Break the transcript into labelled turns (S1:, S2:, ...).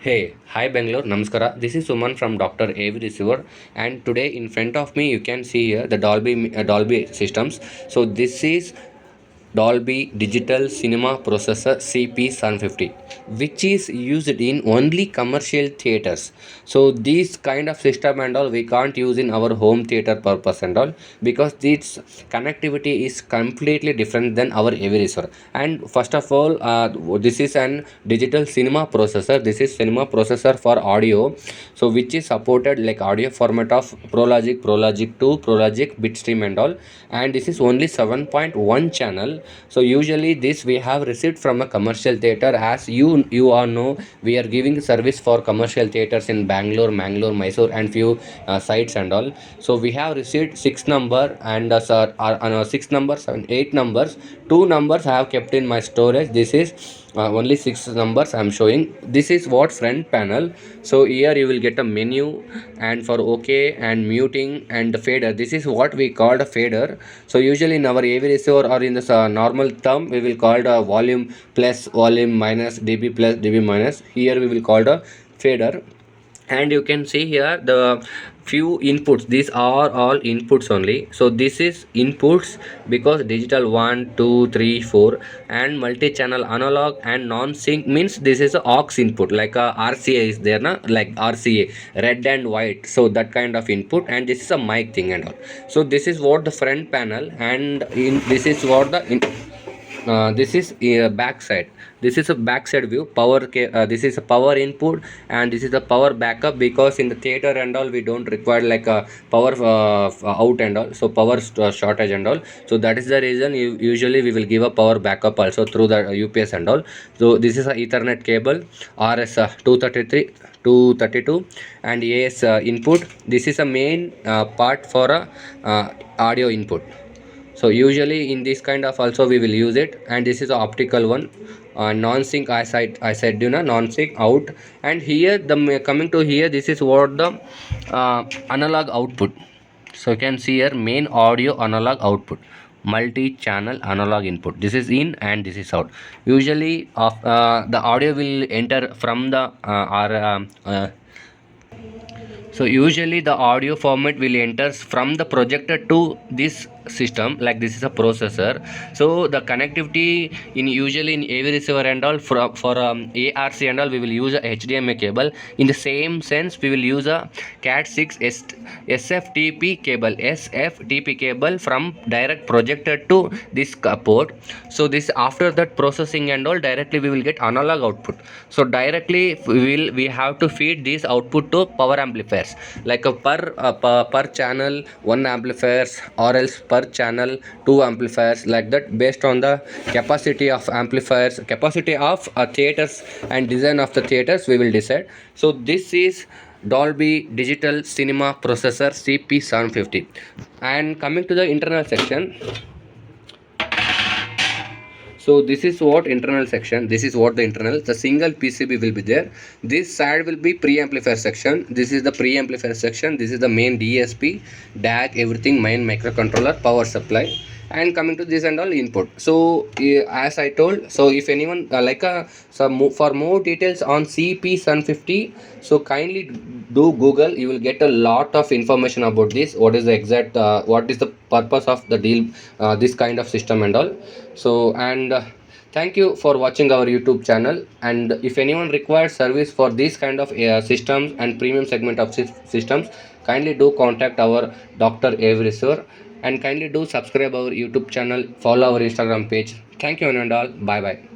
S1: Hey, hi Bangalore, Namaskara. This is Suman from Dr. AV Receiver, and today in front of me you can see here the Dolby systems. So this is Dolby Digital Cinema Processor CP750, which is used in only commercial theaters. So this kind of system and all we can't use in our home theater purpose and all, because its connectivity is completely different than our AV receiver. And first of all, this is an digital cinema processor. This is cinema processor for audio, so which is supported like audio format of ProLogic, ProLogic 2, ProLogic Bitstream and all. And this is only 7.1 channel. So usually this we have received from a commercial theater. As you all know, we are giving service for commercial theaters in Bangalore, Mysore and few sites and all. So we have received 6 number and 6 numbers and 8 numbers. 2 numbers I have kept in my storage. This is only 6 numbers I am showing. This is what front panel. So here you will get a menu, and for OK and muting and the fader, this is what we called a fader. So usually in our AV receiver or in this normal term we will call the volume plus, volume minus, dB plus, dB minus. Here we will call the fader. And you can see here the few inputs. These are all inputs only. So this is inputs because digital 1 2 3 4 and multi-channel analog and non-sync means this is a aux input, like a RCA is there na, like RCA red and white, so that kind of input. And this is a mic thing and all. So this is what the front panel, and in this is what the this is back side. This is a backside view. This is a power input, and this is the power backup, because in the theater and all we don't require like a power out and all, so power shortage and all. So that is the reason usually we will give a power backup also through the UPS and all. So this is a Ethernet cable, RS 233 232 and AS input. This is a main part for a audio input. So usually in this kind of also we will use it. And this is the optical one, non-sync. I said non-sync out. And here the coming to here, this is what the analog output. So you can see here main audio analog output, multi-channel analog input. This is in and this is out. Usually the audio will enter from the so usually the audio format will enters from the projector to this system, like this is a processor. So the connectivity in usually in AV receiver and all for ARC and all we will use a HDMI cable. In the same sense we will use a Cat6 SFTP cable from direct projector to this port. So this after that processing and all, directly we will get analog output. So directly we have to feed this output to power amplifiers, like a per channel 1 amplifiers, or else per channel 2 amplifiers, like that, based on the capacity of amplifiers, capacity of theaters and design of the theaters we will decide. So this is Dolby Digital Cinema Processor CP750. And coming to the internal section, so this is what internal section. This is what the internal, the single PCB will be there. This side will be pre-amplifier section. This is the pre-amplifier section. This is the main DSP, DAC, everything, main microcontroller, power supply. And coming to this and all input. So as I told, so if anyone for more details on CP750, so kindly do Google. You will get a lot of information about this. What is the exact what is the purpose of the deal, this kind of system and all. So and thank you for watching our YouTube channel. And if anyone requires service for this kind of systems and premium segment of systems, kindly do contact our Dr. Avery sir. And kindly do subscribe our YouTube channel, follow our Instagram page. Thank you and all. Bye bye.